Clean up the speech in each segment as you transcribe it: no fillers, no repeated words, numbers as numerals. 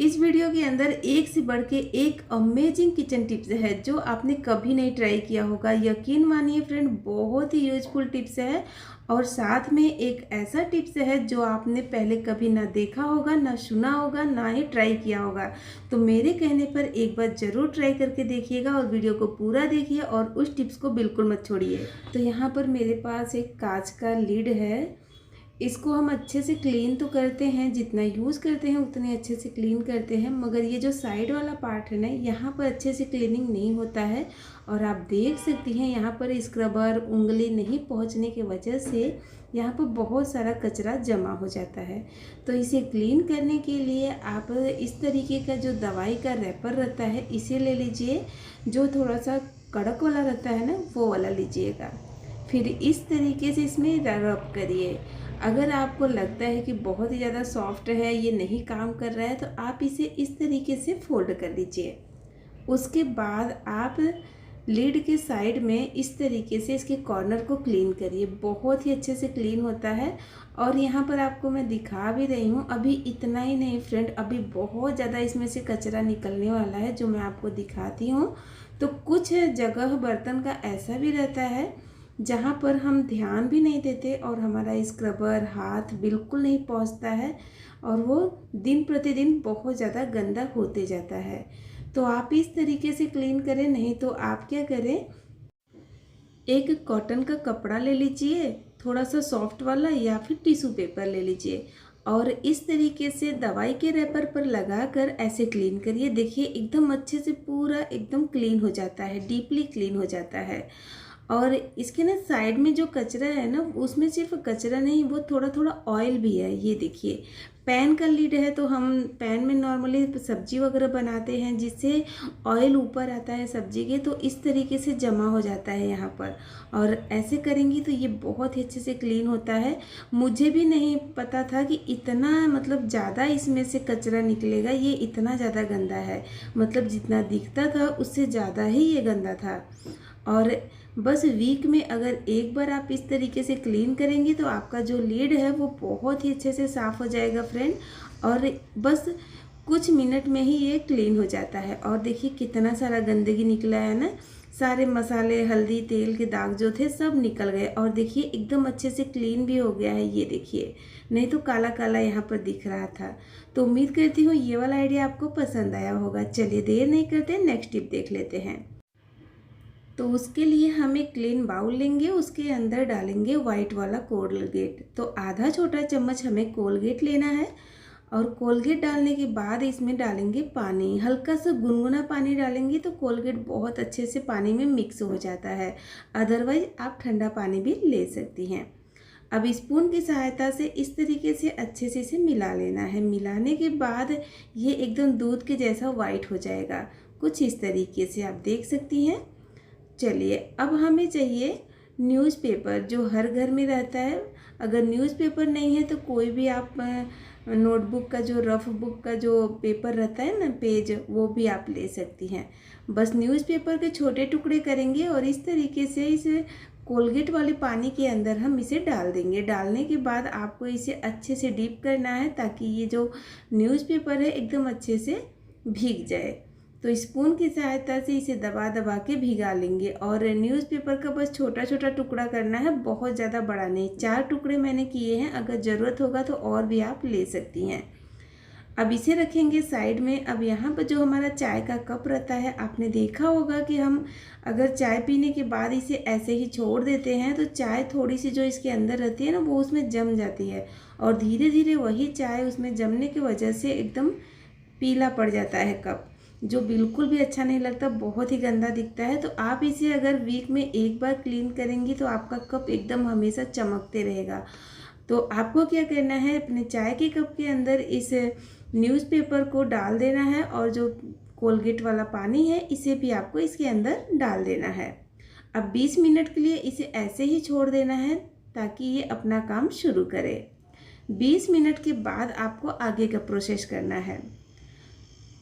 इस वीडियो के अंदर एक से बढ़ के एक अमेजिंग किचन टिप्स है जो आपने कभी नहीं ट्राई किया होगा। यकीन मानिए फ्रेंड, बहुत ही यूजफुल टिप्स है और साथ में एक ऐसा टिप्स है जो आपने पहले कभी ना देखा होगा, ना सुना होगा, ना ही ट्राई किया होगा। तो मेरे कहने पर एक बार ज़रूर ट्राई करके देखिएगा और वीडियो को पूरा देखिए और उस टिप्स को बिल्कुल मत छोड़िए। तो यहाँ पर मेरे पास एक कांच का लीड है। इसको हम अच्छे से क्लीन तो करते हैं, जितना यूज़ करते हैं उतने अच्छे से क्लीन करते हैं, मगर ये जो साइड वाला पार्ट है ना, यहाँ पर अच्छे से क्लीनिंग नहीं होता है। और आप देख सकती हैं यहाँ पर स्क्रबर उंगली नहीं पहुँचने की वजह से यहाँ पर बहुत सारा कचरा जमा हो जाता है। तो इसे क्लीन करने के लिए आप इस तरीके का जो दवाई का रैपर रहता है इसे ले लीजिए। जो थोड़ा सा कड़क वाला रहता है ना, वो वाला लीजिएगा। फिर इस तरीके से इसमें रब करिए। अगर आपको लगता है कि बहुत ही ज़्यादा सॉफ्ट है, ये नहीं काम कर रहा है, तो आप इसे इस तरीके से फोल्ड कर लीजिए। उसके बाद आप लीड के साइड में इस तरीके से इसके कॉर्नर को क्लीन करिए। बहुत ही अच्छे से क्लीन होता है। और यहाँ पर आपको मैं दिखा भी रही हूँ। अभी इतना ही नहीं फ्रेंड, अभी बहुत ज़्यादा इसमें से कचरा निकलने वाला है जो मैं आपको दिखाती हूँ। तो कुछ जगह बर्तन का ऐसा भी रहता है जहाँ पर हम ध्यान भी नहीं देते और हमारा स्क्रबर हाथ बिल्कुल नहीं पहुँचता है और वो दिन प्रतिदिन बहुत ज़्यादा गंदा होते जाता है। तो आप इस तरीके से क्लीन करें। नहीं तो आप क्या करें, एक कॉटन का कपड़ा ले लीजिए, थोड़ा सा सॉफ्ट वाला, या फिर टिश्यू पेपर ले लीजिए और इस तरीके से दवाई के रैपर पर लगाकर ऐसे क्लीन करिए। देखिए एकदम अच्छे से पूरा एकदम क्लीन हो जाता है, डीपली क्लीन हो जाता है। और इसके ना साइड में जो कचरा है ना, उसमें सिर्फ कचरा नहीं, वो थोड़ा थोड़ा ऑयल भी है। ये देखिए, पैन का लीड है तो हम पैन में नॉर्मली सब्जी वगैरह बनाते हैं जिससे ऑयल ऊपर आता है सब्जी के, तो इस तरीके से जमा हो जाता है यहाँ पर। और ऐसे करेंगी तो ये बहुत ही अच्छे से क्लीन होता है। मुझे भी नहीं पता था कि इतना मतलब ज़्यादा इसमें से कचरा निकलेगा, ये इतना ज़्यादा गंदा है। मतलब जितना दिखता था उससे ज़्यादा ही ये गंदा था। और बस वीक में अगर एक बार आप इस तरीके से क्लीन करेंगे तो आपका जो लीड है वो बहुत ही अच्छे से साफ़ हो जाएगा फ्रेंड। और बस कुछ मिनट में ही ये क्लीन हो जाता है। और देखिए कितना सारा गंदगी निकला है ना, सारे मसाले, हल्दी, तेल के दाग जो थे सब निकल गए। और देखिए एकदम अच्छे से क्लीन भी हो गया है। ये देखिए, नहीं तो काला काला यहाँ पर दिख रहा था। तो उम्मीद करती हूँ ये वाला आइडिया आपको पसंद आया होगा। चलिए देर नहीं करते, नेक्स्ट टिप देख लेते हैं। तो उसके लिए हम एक क्लीन बाउल लेंगे, उसके अंदर डालेंगे वाइट वाला कोलगेट। तो आधा छोटा चम्मच हमें कोलगेट लेना है। और कोलगेट डालने के बाद इसमें डालेंगे पानी, हल्का सा गुनगुना पानी डालेंगे तो कोलगेट बहुत अच्छे से पानी में मिक्स हो जाता है। अदरवाइज आप ठंडा पानी भी ले सकती हैं। अब स्पून की सहायता से इस तरीके से अच्छे से इसे मिला लेना है। मिलाने के बाद ये एकदम दूध के जैसा वाइट हो जाएगा, कुछ इस तरीके से आप देख सकती हैं। चलिए अब हमें चाहिए न्यूज़पेपर जो हर घर में रहता है। अगर न्यूज़पेपर नहीं है तो कोई भी आप नोटबुक का जो रफ बुक का जो पेपर रहता है ना, पेज, वो भी आप ले सकती हैं। बस न्यूज़पेपर के छोटे टुकड़े करेंगे और इस तरीके से इसे कोलगेट वाले पानी के अंदर हम इसे डाल देंगे। डालने के बाद आपको इसे अच्छे से डीप करना है ताकि ये जो न्यूज़पेपर है एकदम अच्छे से भीग जाए। तो स्पून की सहायता से इसे दबा दबा के भिगा लेंगे। और न्यूज़पेपर का बस छोटा छोटा टुकड़ा करना है, बहुत ज़्यादा बड़ा नहीं। 4 टुकड़े मैंने किए हैं, अगर ज़रूरत होगा तो और भी आप ले सकती हैं। अब इसे रखेंगे साइड में। अब यहाँ पर जो हमारा चाय का कप रहता है, आपने देखा होगा कि हम अगर चाय पीने के बाद इसे ऐसे ही छोड़ देते हैं तो चाय थोड़ी सी जो इसके अंदर रहती है ना, वो उसमें जम जाती है और धीरे धीरे वही चाय उसमें जमने की वजह से एकदम पीला पड़ जाता है कप, जो बिल्कुल भी अच्छा नहीं लगता, बहुत ही गंदा दिखता है। तो आप इसे अगर वीक में एक बार क्लीन करेंगी तो आपका कप एकदम हमेशा चमकते रहेगा। तो आपको क्या करना है, अपने चाय के कप के अंदर इस न्यूज़पेपर को डाल देना है और जो कोलगेट वाला पानी है इसे भी आपको इसके अंदर डाल देना है। अब 20 मिनट के लिए इसे ऐसे ही छोड़ देना है ताकि ये अपना काम शुरू करे। 20 मिनट के बाद आपको आगे का प्रोसेस करना है।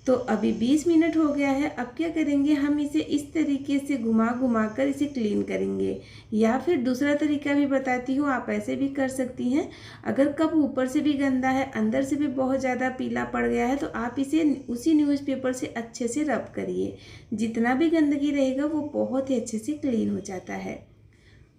तो अभी 20 मिनट हो गया है। अब क्या करेंगे, हम इसे इस तरीके से घुमा घुमा कर इसे क्लीन करेंगे, या फिर दूसरा तरीका भी बताती हूँ, आप ऐसे भी कर सकती हैं। अगर कप ऊपर से भी गंदा है, अंदर से भी बहुत ज़्यादा पीला पड़ गया है, तो आप इसे उसी न्यूज़पेपर से अच्छे से रब करिए। जितना भी गंदगी रहेगा वो बहुत ही अच्छे से क्लीन हो जाता है।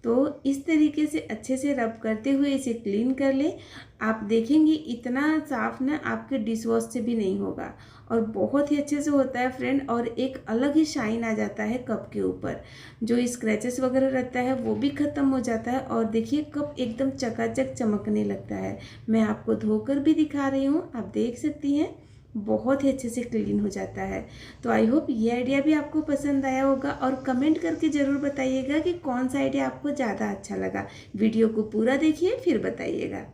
तो इस तरीके से अच्छे से रब करते हुए इसे क्लीन कर लें। आप देखेंगे इतना साफ ना आपके डिश वॉश से भी नहीं होगा, और बहुत ही अच्छे से होता है फ्रेंड, और एक अलग ही शाइन आ जाता है कप के ऊपर। जो स्क्रैचेस वगैरह रहता है वो भी ख़त्म हो जाता है, और देखिए कप एकदम चकाचक चमकने लगता है। मैं आपको धोकर भी दिखा रही हूँ, आप देख सकती हैं बहुत ही अच्छे से क्लीन हो जाता है। तो आई होप ये आइडिया भी आपको पसंद आया होगा, और कमेंट करके ज़रूर बताइएगा कि कौन सा आइडिया आपको ज़्यादा अच्छा लगा। वीडियो को पूरा देखिए फिर बताइएगा।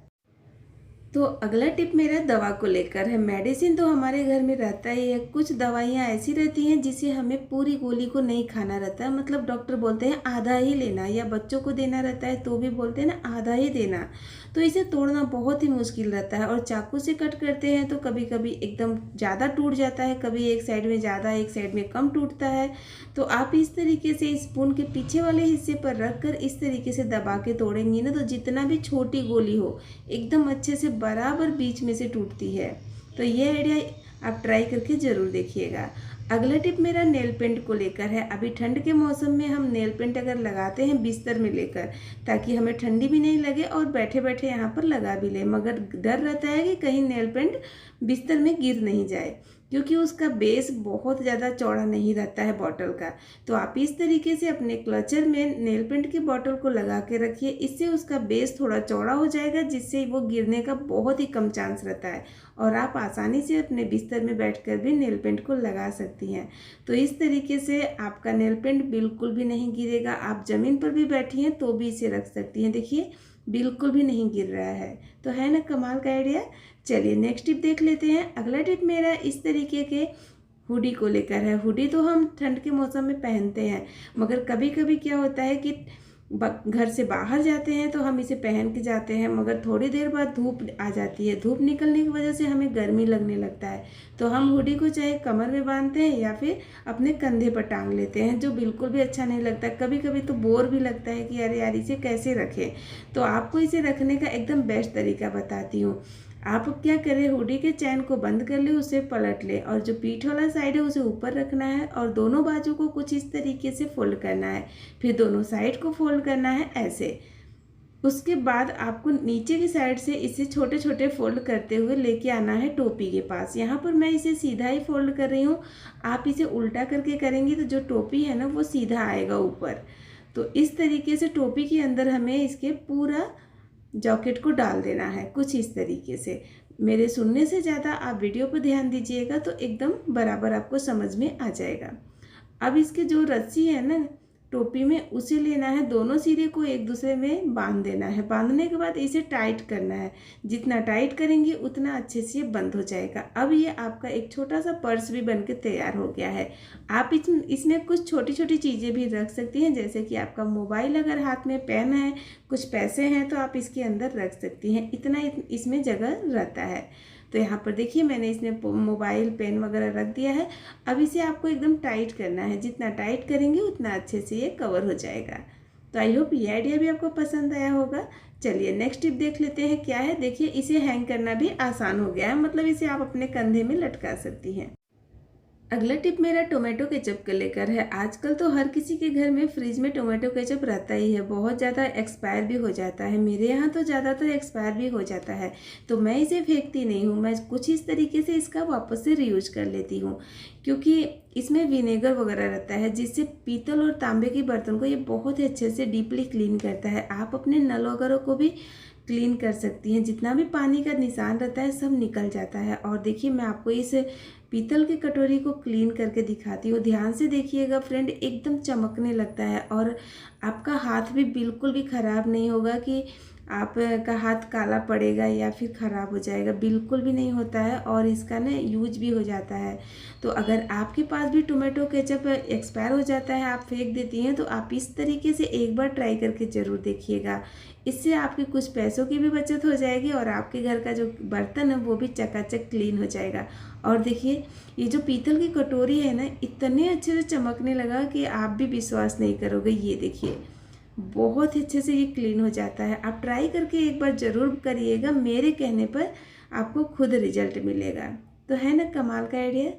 तो अगला टिप मेरा दवा को लेकर है। मेडिसिन तो हमारे घर में रहता ही है। कुछ दवाइयाँ ऐसी रहती हैं जिसे हमें पूरी गोली को नहीं खाना रहता है, मतलब डॉक्टर बोलते हैं आधा ही लेना, या बच्चों को देना रहता है तो भी बोलते हैं ना आधा ही देना। तो इसे तोड़ना बहुत ही मुश्किल रहता है, और चाकू से कट करते हैं तो कभी कभी एकदम ज़्यादा टूट जाता है, कभी एक साइड में ज़्यादा एक साइड में कम टूटता है। तो आप इस तरीके से स्पून के पीछे वाले हिस्से पर रख कर इस तरीके से दबा के तोड़ेंगी ना, तो जितना भी छोटी गोली हो एकदम अच्छे से बराबर बीच में से टूटती है। तो ये आइडिया आप ट्राई करके ज़रूर देखिएगा। अगला टिप मेरा नेल पेंट को लेकर है। अभी ठंड के मौसम में हम नेल पेंट अगर लगाते हैं बिस्तर में लेकर, ताकि हमें ठंडी भी नहीं लगे और बैठे बैठे यहाँ पर लगा भी ले, मगर डर रहता है कि कहीं नेल पेंट बिस्तर में गिर नहीं जाए, क्योंकि उसका बेस बहुत ज़्यादा चौड़ा नहीं रहता है बॉटल का। तो आप इस तरीके से अपने क्लचर में नेल पेंट की बॉटल को लगा के रखिए, इससे उसका बेस थोड़ा चौड़ा हो जाएगा, जिससे वो गिरने का बहुत ही कम चांस रहता है, और आप आसानी से अपने बिस्तर में बैठकर भी नेल पेंट को लगा सकती हैं। तो इस तरीके से आपका नेल पेंट बिल्कुल भी नहीं गिरेगा। आप ज़मीन पर भी बैठी हैं तो भी इसे रख सकती हैं, देखिए बिल्कुल भी नहीं गिर रहा है। तो है ना कमाल का आइडिया। चलिए नेक्स्ट टिप देख लेते हैं। अगला टिप मेरा इस तरीके के हुडी को लेकर है। हुडी तो हम ठंड के मौसम में पहनते हैं, मगर कभी कभी क्या होता है कि घर से बाहर जाते हैं तो हम इसे पहन के जाते हैं, मगर थोड़ी देर बाद धूप आ जाती है। धूप निकलने की वजह से हमें गर्मी लगने लगता है, तो हम हुडी को चाहे कमर में बांधते हैं या फिर अपने कंधे पर टांग लेते हैं, जो बिल्कुल भी अच्छा नहीं लगता। कभी कभी तो बोर भी लगता है कि अरे यार इसे कैसे रखें। तो आपको इसे रखने का एकदम बेस्ट तरीका बताती हूँ। आप अब क्या करें, हुडी के चैन को बंद कर ले, उसे पलट ले, और जो पीठ वाला साइड है उसे ऊपर रखना है, और दोनों बाजू को कुछ इस तरीके से फोल्ड करना है। फिर दोनों साइड को फोल्ड करना है ऐसे। उसके बाद आपको नीचे की साइड से इसे छोटे छोटे फोल्ड करते हुए लेके आना है टोपी के पास। यहाँ पर मैं इसे सीधा ही फोल्ड कर रही हूँ, आप इसे उल्टा करके करेंगी तो जो टोपी है ना वो सीधा आएगा ऊपर। तो इस तरीके से टोपी के अंदर हमें इसके पूरा जैकेट को डाल देना है, कुछ इस तरीके से। मेरे सुनने से ज़्यादा आप वीडियो पर ध्यान दीजिएगा तो एकदम बराबर आपको समझ में आ जाएगा। अब इसके जो रस्सी है ना टोपी में, उसे लेना है, दोनों सिरे को एक दूसरे में बांध देना है। बांधने के बाद इसे टाइट करना है, जितना टाइट करेंगे उतना अच्छे से बंद हो जाएगा। अब ये आपका एक छोटा सा पर्स भी बनके तैयार हो गया है। आप इसमें कुछ छोटी छोटी चीज़ें भी रख सकती हैं, जैसे कि आपका मोबाइल अगर हाथ में पेन है, कुछ पैसे हैं तो आप इसके अंदर रख सकती हैं, इतना इसमें जगह रहता है। तो यहाँ पर देखिए मैंने इसमें मोबाइल पेन वगैरह रख दिया है। अब इसे आपको एकदम टाइट करना है, जितना टाइट करेंगे उतना अच्छे से ये कवर हो जाएगा। तो आई होप ये आइडिया भी आपको पसंद आया होगा। चलिए नेक्स्ट टिप देख लेते हैं क्या है। देखिए इसे हैंग करना भी आसान हो गया है, मतलब इसे आप अपने कंधे में लटका सकती हैं। अगला टिप मेरा टोमेटो केचप को लेकर है। आजकल तो हर किसी के घर में फ्रिज में टोमेटो केचप रहता ही है, बहुत ज़्यादा एक्सपायर भी हो जाता है। मेरे यहाँ तो ज़्यादातर एक्सपायर भी हो जाता है, तो मैं इसे फेंकती नहीं हूँ, मैं कुछ इस तरीके से इसका वापस से रीयूज कर लेती हूँ, क्योंकि इसमें विनेगर वगैरह रहता है, जिससे पीतल और तांबे के बर्तन को ये बहुत ही अच्छे से डीपली क्लीन करता है। आप अपने नल वगैरह को भी क्लीन कर सकती हैं, जितना भी पानी का निशान रहता है सब निकल जाता है। और देखिए मैं आपको इस पीतल की कटोरी को क्लीन करके दिखाती हूँ, ध्यान से देखिएगा फ्रेंड, एकदम चमकने लगता है, और आपका हाथ भी बिल्कुल भी ख़राब नहीं होगा कि आपका हाथ काला पड़ेगा या फिर ख़राब हो जाएगा, बिल्कुल भी नहीं होता है और इसका ना यूज भी हो जाता है। तो अगर आपके पास भी टोमेटो केचप एक्सपायर हो जाता है, आप फेंक देती हैं, तो आप इस तरीके से एक बार ट्राई करके ज़रूर देखिएगा। इससे आपके कुछ पैसों की भी बचत हो जाएगी और आपके घर का जो बर्तन है वो भी चकाचक क्लीन हो जाएगा। और देखिए ये जो पीतल की कटोरी है ना, इतने अच्छे से चमकने लगा कि आप भी विश्वास नहीं करोगे। ये देखिए बहुत ही अच्छे से ये क्लीन हो जाता है। आप ट्राई करके एक बार ज़रूर करिएगा, मेरे कहने पर आपको खुद रिजल्ट मिलेगा। तो है ना कमाल का आइडिया।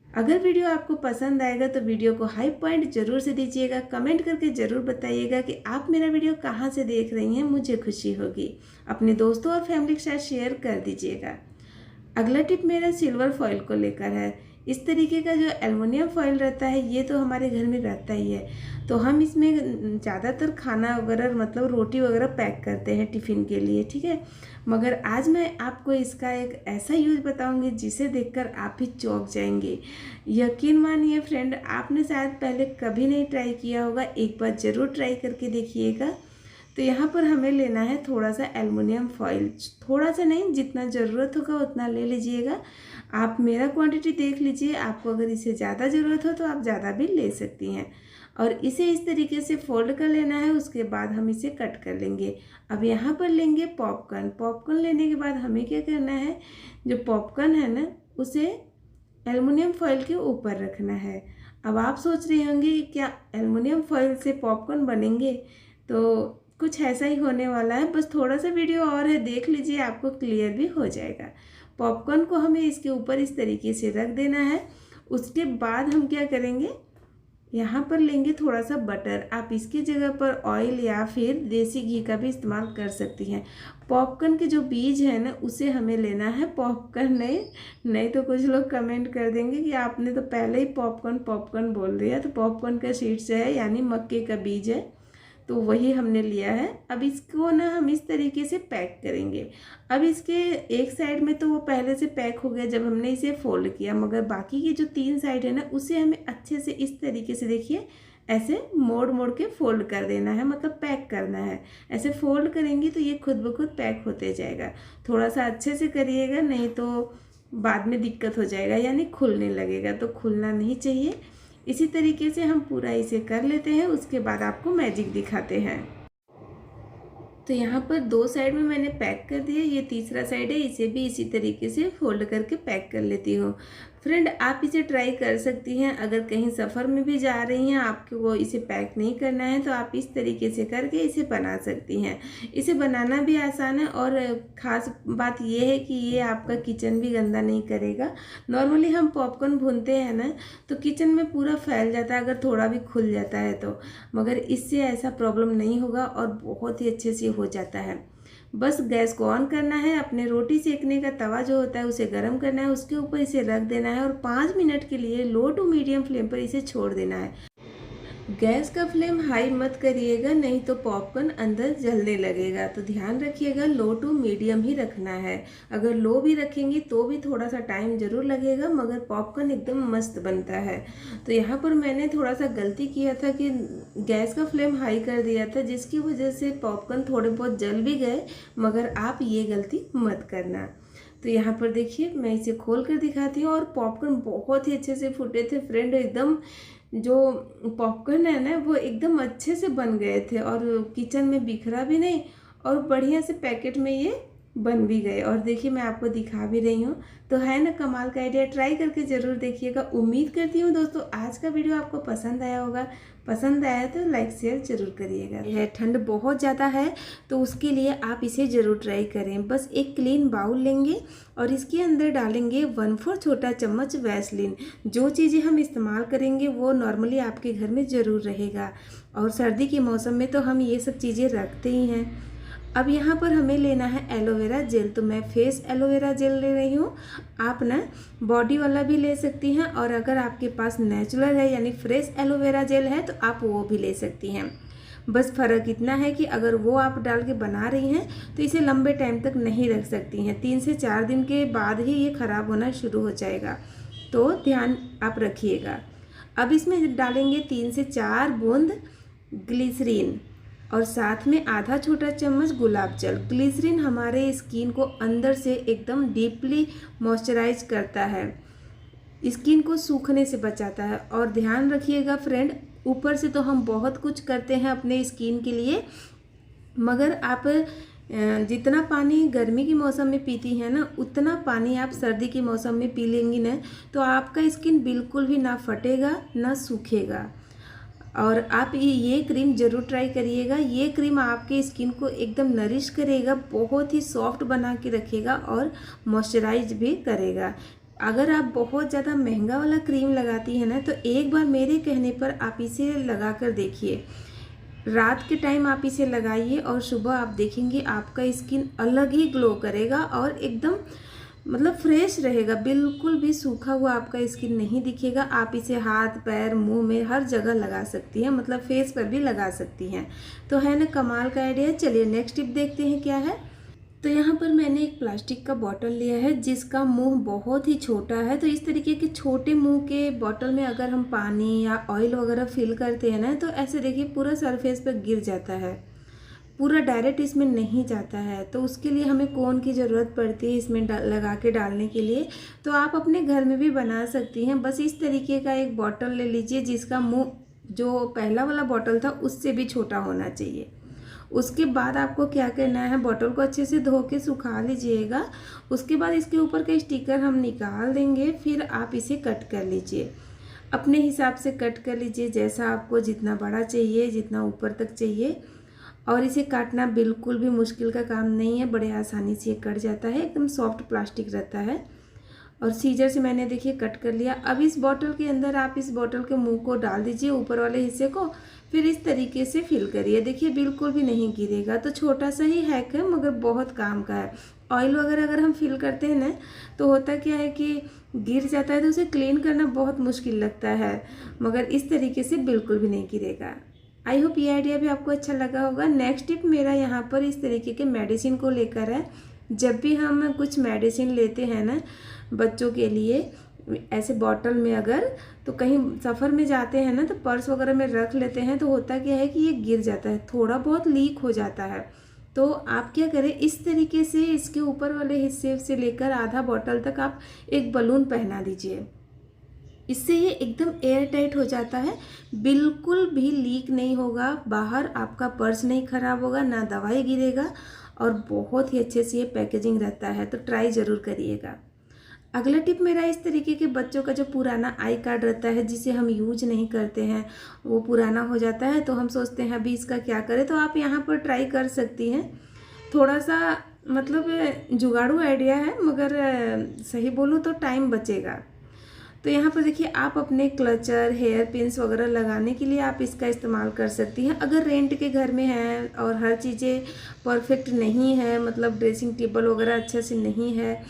अगर वीडियो आपको पसंद आएगा तो वीडियो को हाई पॉइंट जरूर से दीजिएगा, कमेंट करके ज़रूर बताइएगा कि आप मेरा वीडियो कहाँ से देख रही हैं, मुझे खुशी होगी। अपने दोस्तों और फैमिली के साथ शेयर कर दीजिएगा। अगला टिप मेरा सिल्वर फॉइल को लेकर है। इस तरीके का जो एल्युमिनियम फॉइल रहता है ये तो हमारे घर में रहता ही है, तो हम इसमें ज़्यादातर खाना वगैरह मतलब रोटी वगैरह पैक करते हैं टिफ़िन के लिए, ठीक है। मगर आज मैं आपको इसका एक ऐसा यूज़ बताऊंगी जिसे देखकर आप भी चौंक जाएंगे। यकीन मानिए फ्रेंड, आपने शायद पहले कभी नहीं ट्राई किया होगा, एक बार ज़रूर ट्राई करके देखिएगा। तो यहाँ पर हमें लेना है थोड़ा सा एल्युमिनियम फॉइल, थोड़ा सा नहीं, जितना ज़रूरत होगा उतना ले लीजिएगा। आप मेरा क्वांटिटी देख लीजिए, आपको अगर इसे ज़्यादा ज़रूरत हो तो आप ज़्यादा भी ले सकती हैं। और इसे इस तरीके से फोल्ड कर लेना है, उसके बाद हम इसे कट कर लेंगे। अब यहाँ पर लेंगे पॉपकॉर्न। पॉपकॉर्न लेने के बाद हमें क्या करना है, जो पॉपकॉर्न है ना उसे एल्युमिनियम फॉइल के ऊपर रखना है। अब आप सोच रहे होंगे कि क्या एल्युमिनियम फॉइल से पॉपकॉर्न बनेंगे, तो कुछ ऐसा ही होने वाला है। बस थोड़ा सा वीडियो और है, देख लीजिए, आपको क्लियर भी हो जाएगा। पॉपकॉर्न को हमें इसके ऊपर इस तरीके से रख देना है। उसके बाद हम क्या करेंगे, यहाँ पर लेंगे थोड़ा सा बटर। आप इसकी जगह पर ऑयल या फिर देसी घी का भी इस्तेमाल कर सकती हैं। पॉपकॉर्न के जो बीज है ना उसे हमें लेना है, पॉपकॉर्न नहीं तो कुछ लोग कमेंट कर देंगे कि आपने तो पहले ही पॉपकॉर्न पॉपकॉर्न बोल दिया। तो पॉपकॉर्न का सीड्स है यानी मक्के का बीज है, तो वही हमने लिया है। अब इसको ना हम इस तरीके से पैक करेंगे। अब इसके एक साइड में तो वो पहले से पैक हो गया जब हमने इसे फोल्ड किया, मगर बाकी की जो 3 साइड है ना उसे हमें अच्छे से इस तरीके से देखिए ऐसे मोड़ मोड़ के फोल्ड कर देना है, मतलब पैक करना है। ऐसे फोल्ड करेंगी तो ये खुद ब खुद पैक होते जाएगा। थोड़ा सा अच्छे से करिएगा, नहीं तो बाद में दिक्कत हो जाएगा, यानी खुलने लगेगा, तो खुलना नहीं चाहिए। इसी तरीके से हम पूरा इसे कर लेते हैं, उसके बाद आपको मैजिक दिखाते हैं। तो यहाँ पर 2 साइड में मैंने पैक कर दिया, ये तीसरा साइड है, इसे भी इसी तरीके से फोल्ड करके पैक कर लेती हूँ। फ्रेंड आप इसे ट्राई कर सकती हैं। अगर कहीं सफ़र में भी जा रही हैं, आपको इसे पैक नहीं करना है, तो आप इस तरीके से करके इसे बना सकती हैं। इसे बनाना भी आसान है और ख़ास बात यह है कि ये आपका किचन भी गंदा नहीं करेगा। नॉर्मली हम पॉपकॉर्न भूनते हैं ना तो किचन में पूरा फैल जाता है अगर थोड़ा भी खुल जाता है तो, मगर इससे ऐसा प्रॉब्लम नहीं होगा और बहुत ही अच्छे से हो जाता है। बस गैस को ऑन करना है, अपने रोटी सेकने का तवा जो होता है उसे गर्म करना है, उसके ऊपर इसे रख देना है और 5 मिनट के लिए लो टू मीडियम फ्लेम पर इसे छोड़ देना है। गैस का फ्लेम हाई मत करिएगा, नहीं तो पॉपकॉर्न अंदर जलने लगेगा। तो ध्यान रखिएगा, लो टू मीडियम ही रखना है। अगर लो भी रखेंगी तो भी थोड़ा सा टाइम ज़रूर लगेगा, मगर पॉपकॉर्न एकदम मस्त बनता है। तो यहाँ पर मैंने थोड़ा सा गलती किया था कि गैस का फ्लेम हाई कर दिया था, जिसकी वजह से पॉपकॉर्न थोड़े बहुत जल भी गए, मगर आप ये गलती मत करना। तो यहाँ पर देखिए मैं इसे खोल कर दिखाती हूँ और पॉपकॉर्न बहुत ही अच्छे से फूटे थे फ्रेंड। एकदम जो पॉपकॉर्न है ना वो एकदम अच्छे से बन गए थे और किचन में बिखरा भी नहीं और बढ़िया से पैकेट में ये बन भी गए। और देखिए मैं आपको दिखा भी रही हूँ, तो है ना कमाल का आइडिया। ट्राई करके ज़रूर देखिएगा। उम्मीद करती हूँ दोस्तों आज का वीडियो आपको पसंद आया होगा। पसंद आया तो लाइक शेयर ज़रूर करिएगा। ठंड बहुत ज़्यादा है तो उसके लिए आप इसे ज़रूर ट्राई करें। बस एक क्लीन बाउल लेंगे और इसके अंदर डालेंगे 1/4 छोटा चम्मच वैसलीन। जो चीज़ें हम इस्तेमाल करेंगे वो नॉर्मली आपके घर में ज़रूर रहेगा और सर्दी के मौसम में तो हम ये सब चीज़ें रखते ही हैं। अब यहाँ पर हमें लेना है एलोवेरा जेल, तो मैं फेस एलोवेरा जेल ले रही हूँ। आप ना बॉडी वाला भी ले सकती हैं और अगर आपके पास नेचुरल है यानी फ्रेश एलोवेरा जेल है तो आप वो भी ले सकती हैं। बस फ़र्क इतना है कि अगर वो आप डाल के बना रही हैं तो इसे लंबे टाइम तक नहीं रख सकती हैं। 3 से 4 दिन के बाद ही ये ख़राब होना शुरू हो जाएगा, तो ध्यान आप रखिएगा। अब इसमें डालेंगे 3 से 4 बूंद ग्लिसरीन। और साथ में आधा छोटा चम्मच गुलाब जल। ग्लिसरीन हमारे स्किन को अंदर से एकदम डीपली मॉइस्चराइज करता है, स्किन को सूखने से बचाता है। और ध्यान रखिएगा फ्रेंड, ऊपर से तो हम बहुत कुछ करते हैं अपने स्किन के लिए, मगर आप जितना पानी गर्मी के मौसम में पीती हैं ना, उतना पानी आप सर्दी के मौसम में पी लेंगी ना, तो आपका स्किन बिल्कुल भी ना फटेगा ना सूखेगा। और आप ये क्रीम ज़रूर ट्राई करिएगा। ये क्रीम आपके स्किन को एकदम नरिश करेगा, बहुत ही सॉफ्ट बना के रखेगा और मॉइस्चराइज भी करेगा। अगर आप बहुत ज़्यादा महंगा वाला क्रीम लगाती हैं ना, तो एक बार मेरे कहने पर आप इसे लगा कर देखिए। रात के टाइम आप इसे लगाइए और सुबह आप देखेंगे आपका स्किन अलग ही ग्लो करेगा और एकदम मतलब फ्रेश रहेगा, बिल्कुल भी सूखा हुआ आपका स्किन नहीं दिखेगा। आप इसे हाथ पैर मुंह में हर जगह लगा सकती हैं, मतलब फेस पर भी लगा सकती हैं। तो है ना कमाल का आइडिया। चलिए नेक्स्ट टिप देखते हैं क्या है। तो यहाँ पर मैंने एक प्लास्टिक का बॉटल लिया है जिसका मुंह बहुत ही छोटा है। तो इस तरीके के छोटे मुंह के बॉटल में अगर हम पानी या ऑयल वगैरह फिल करते हैं ना, तो ऐसे देखिए पूरा सरफेस पर गिर जाता है, पूरा डायरेक्ट इसमें नहीं जाता है। तो उसके लिए हमें कोन की ज़रूरत पड़ती है इसमें लगा के डालने के लिए। तो आप अपने घर में भी बना सकती हैं। बस इस तरीके का एक बॉटल ले लीजिए जिसका मुंह जो पहला वाला बॉटल था उससे भी छोटा होना चाहिए। उसके बाद आपको क्या करना है, बॉटल को अच्छे से धो के सुखा लीजिएगा। उसके बाद इसके ऊपर का स्टिकर हम निकाल देंगे, फिर आप इसे कट कर लीजिए। अपने हिसाब से कट कर लीजिए, जैसा आपको जितना बड़ा चाहिए, जितना ऊपर तक चाहिए। और इसे काटना बिल्कुल भी मुश्किल का काम नहीं है, बड़े आसानी से ये कट जाता है, एकदम सॉफ्ट प्लास्टिक रहता है। और सीजर से मैंने देखिए कट कर लिया। अब इस बॉटल के अंदर आप इस बॉटल के मुंह को डाल दीजिए, ऊपर वाले हिस्से को, फिर इस तरीके से फिल करिए। देखिए बिल्कुल भी नहीं गिरेगा। तो छोटा सा ही हैक है मगर बहुत काम का है। ऑयल वगैरह अगर हम फिल करते हैं ना, तो होता क्या है कि गिर जाता है, तो उसे क्लीन करना बहुत मुश्किल लगता है, मगर इस तरीके से बिल्कुल भी नहीं गिरेगा। आई होप ये आइडिया भी आपको अच्छा लगा होगा। नेक्स्ट टिप मेरा यहाँ पर इस तरीके के मेडिसिन को लेकर है। जब भी हम कुछ मेडिसिन लेते हैं ना बच्चों के लिए, ऐसे बॉटल में अगर, तो कहीं सफ़र में जाते हैं ना, तो पर्स वगैरह में रख लेते हैं, तो होता क्या है कि ये गिर जाता है, थोड़ा बहुत लीक हो जाता है। तो आप क्या करें, इस तरीके से इसके ऊपर वाले हिस्से से लेकर आधा बॉटल तक आप एक बलून पहना दीजिए। इससे ये एकदम एयर टाइट हो जाता है, बिल्कुल भी लीक नहीं होगा, बाहर आपका पर्स नहीं खराब होगा, ना दवाई गिरेगा, और बहुत ही अच्छे से ये पैकेजिंग रहता है। तो ट्राई ज़रूर करिएगा। अगला टिप मेरा इस तरीके के बच्चों का जो पुराना आई कार्ड रहता है, जिसे हम यूज नहीं करते हैं, वो पुराना हो जाता है, तो हम सोचते हैं अभी इसका क्या करें। तो आप यहाँ पर ट्राई कर सकती हैं। थोड़ा सा मतलब जुगाड़ू आइडिया है, मगर सही बोलूँ तो टाइम बचेगा। तो यहाँ पर देखिए आप अपने क्लचर, हेयर पिन्स वगैरह लगाने के लिए आप इसका इस्तेमाल कर सकती हैं। अगर रेंट के घर में है और हर चीज़ें परफेक्ट नहीं है, मतलब ड्रेसिंग टेबल वगैरह अच्छे से नहीं है,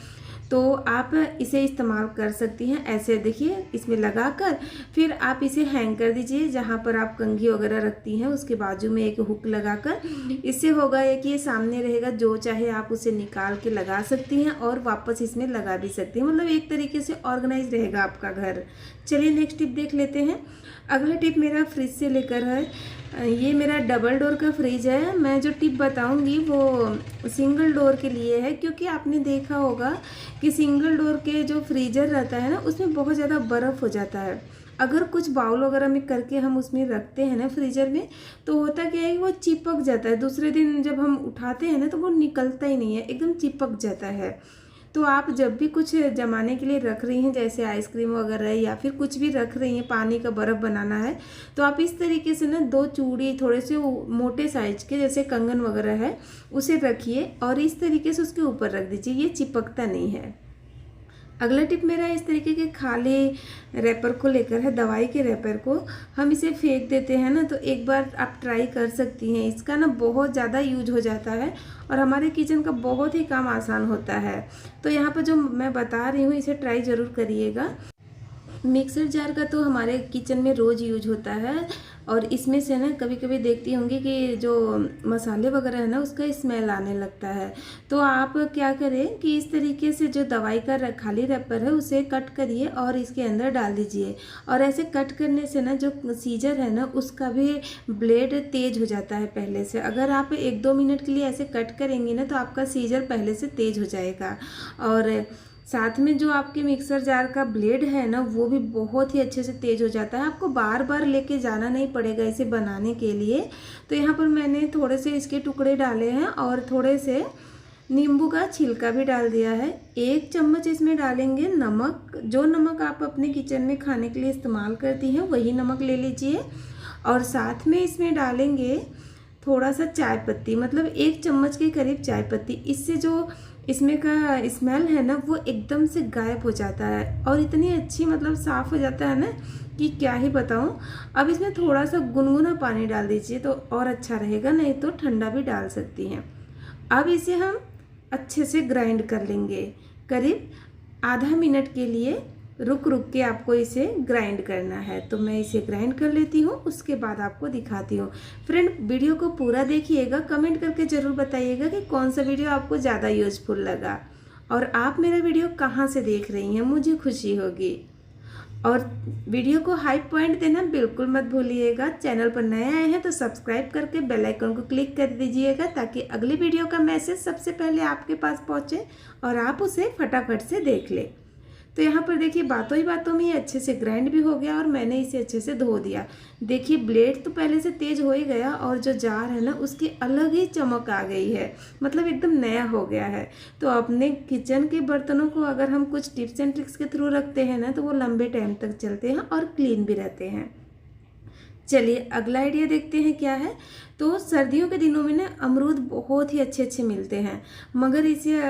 तो आप इसे इस्तेमाल कर सकती हैं। ऐसे देखिए इसमें लगाकर फिर आप इसे हैंग कर दीजिए, जहाँ पर आप कंघी वगैरह रखती हैं उसके बाजू में एक हुक लगाकर। इससे होगा ये कि ये सामने रहेगा, जो चाहे आप उसे निकाल के लगा सकती हैं और वापस इसमें लगा भी सकती हैं। मतलब एक तरीके से ऑर्गेनाइज रहेगा आपका घर। चलिए नेक्स्ट टिप देख लेते हैं। अगला टिप मेरा फ्रिज से लेकर है। ये मेरा डबल डोर का फ्रिज है। मैं जो टिप बताऊंगी वो सिंगल डोर के लिए है, क्योंकि आपने देखा होगा कि सिंगल डोर के जो फ्रीजर रहता है ना, उसमें बहुत ज़्यादा बर्फ़ हो जाता है। अगर कुछ बाउल वगैरह में करके हम उसमें रखते हैं ना फ्रीजर में, तो होता क्या है कि वो चिपक जाता है। दूसरे दिन जब हम उठाते हैं ना, तो वो निकलता ही नहीं है, एकदम चिपक जाता है। तो आप जब भी कुछ जमाने के लिए रख रही हैं, जैसे आइसक्रीम वगैरह या फिर कुछ भी रख रही हैं, पानी का बर्फ़ बनाना है, तो आप इस तरीके से ना 2 चूड़ी थोड़े से मोटे साइज के, जैसे कंगन वगैरह है, उसे रखिए और इस तरीके से उसके ऊपर रख दीजिए, ये चिपकता नहीं है। अगला टिप मेरा इस तरीके के खाली रैपर को लेकर है, दवाई के रैपर को। हम इसे फेंक देते हैं ना, तो एक बार आप ट्राई कर सकती हैं। इसका ना बहुत ज़्यादा यूज हो जाता है और हमारे किचन का बहुत ही काम आसान होता है। तो यहाँ पर जो मैं बता रही हूँ, इसे ट्राई ज़रूर करिएगा। मिक्सर जार का तो हमारे किचन में रोज़ यूज होता है और इसमें से ना कभी कभी देखती होंगी कि जो मसाले वगैरह है ना उसका स्मेल आने लगता है। तो आप क्या करें कि इस तरीके से जो दवाई का खाली रैपर है उसे कट करिए और इसके अंदर डाल दीजिए। और ऐसे कट करने से ना जो सीजर है ना उसका भी ब्लेड तेज हो जाता है पहले से। अगर आप 1-2 मिनट के लिए ऐसे कट करेंगी ना तो आपका सीजर पहले से तेज हो जाएगा। और साथ में जो आपके मिक्सर जार का ब्लेड है ना वो भी बहुत ही अच्छे से तेज हो जाता है। आपको बार बार लेके जाना नहीं पड़ेगा इसे बनाने के लिए। तो यहाँ पर मैंने थोड़े से इसके टुकड़े डाले हैं और थोड़े से नींबू का छिलका भी डाल दिया है। 1 चम्मच इसमें डालेंगे नमक। जो नमक आप अपने किचन में खाने के लिए इस्तेमाल करती हैं वही नमक ले लीजिए। और साथ में इसमें डालेंगे थोड़ा सा चाय पत्ती, मतलब 1 चम्मच के करीब चाय पत्ती। इससे जो इसमें का स्मेल है ना वो एकदम से गायब हो जाता है और इतनी अच्छी मतलब साफ़ हो जाता है ना कि क्या ही बताऊं। अब इसमें थोड़ा सा गुनगुना पानी डाल दीजिए तो और अच्छा रहेगा, नहीं तो ठंडा भी डाल सकती हैं। अब इसे हम अच्छे से ग्राइंड कर लेंगे। करीब आधा मिनट के लिए रुक रुक के आपको इसे ग्राइंड करना है। तो मैं इसे ग्राइंड कर लेती हूँ, उसके बाद आपको दिखाती हूँ। फ्रेंड वीडियो को पूरा देखिएगा, कमेंट करके ज़रूर बताइएगा कि कौन सा वीडियो आपको ज़्यादा यूजफुल लगा और आप मेरा वीडियो कहाँ से देख रही हैं, मुझे खुशी होगी। और वीडियो को हाई पॉइंट देना बिल्कुल मत भूलिएगा। चैनल पर नए आए हैं तो सब्सक्राइब करके बेल आइकन को क्लिक कर दीजिएगा ताकि अगली वीडियो का मैसेज सबसे पहले आपके पास पहुँचे और आप उसे फटाफट से देख लें। तो यहाँ पर देखिए बातों ही बातों में ये अच्छे से ग्राइंड भी हो गया और मैंने इसे अच्छे से धो दिया। देखिए ब्लेड तो पहले से तेज हो ही गया और जो जार है ना उसकी अलग ही चमक आ गई है, मतलब एकदम नया हो गया है। तो अपने किचन के बर्तनों को अगर हम कुछ टिप्स एंड ट्रिक्स के थ्रू रखते हैं ना तो वो लंबे टाइम तक चलते हैं और क्लीन भी रहते हैं। चलिए अगला आइडिया देखते हैं क्या है। तो सर्दियों के दिनों में ना अमरूद बहुत ही अच्छे अच्छे मिलते हैं, मगर इसे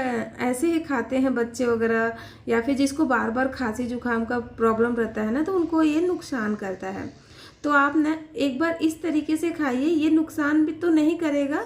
ऐसे ही खाते हैं बच्चे वगैरह या फिर जिसको बार बार खांसी जुकाम का प्रॉब्लम रहता है ना तो उनको ये नुकसान करता है। तो आप ना एक बार इस तरीके से खाइए, ये नुकसान भी तो नहीं करेगा।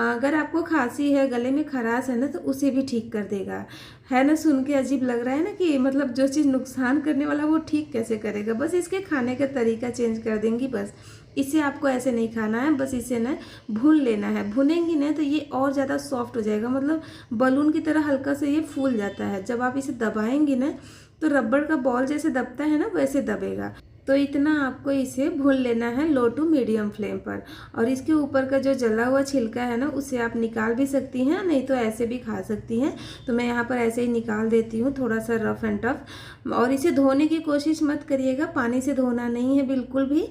अगर आपको खांसी है, गले में खराश है ना तो उसे भी ठीक कर देगा। है ना, सुन के अजीब लग रहा है ना कि मतलब जो चीज़ नुकसान करने वाला वो ठीक कैसे करेगा। बस इसके खाने का तरीका चेंज कर देंगी बस। इसे आपको ऐसे नहीं खाना है, बस इसे ना भून लेना है। भुनेंगी ना तो ये और ज़्यादा सॉफ्ट हो जाएगा, मतलब बलून की तरह हल्का से ये फूल जाता है। जब आप इसे दबाएंगी ना तो रबड़ का बॉल जैसे दबता है ना वैसे दबेगा। तो इतना आपको इसे भून लेना है लो टू मीडियम फ्लेम पर। और इसके ऊपर का जो जला हुआ छिलका है ना उसे आप निकाल भी सकती हैं, नहीं तो ऐसे भी खा सकती हैं। तो मैं यहाँ पर ऐसे ही निकाल देती हूँ, थोड़ा सा रफ एंड टफ। और इसे धोने की कोशिश मत करिएगा, पानी से धोना नहीं है बिल्कुल भी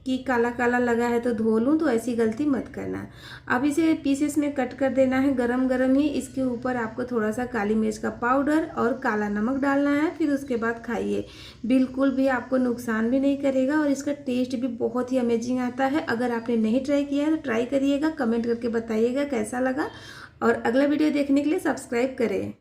कि काला काला लगा है तो धो लूँ, तो ऐसी गलती मत करना। अब इसे पीसेस में कट कर देना है गरम गरम ही। इसके ऊपर आपको थोड़ा सा काली मिर्च का पाउडर और काला नमक डालना है, फिर उसके बाद खाइए। बिल्कुल भी आपको नुकसान भी नहीं करेगा और इसका टेस्ट भी बहुत ही अमेजिंग आता है। अगर आपने नहीं ट्राई किया है तो ट्राई करिएगा, कमेंट करके बताइएगा कैसा लगा। और अगला वीडियो देखने के लिए सब्सक्राइब करें।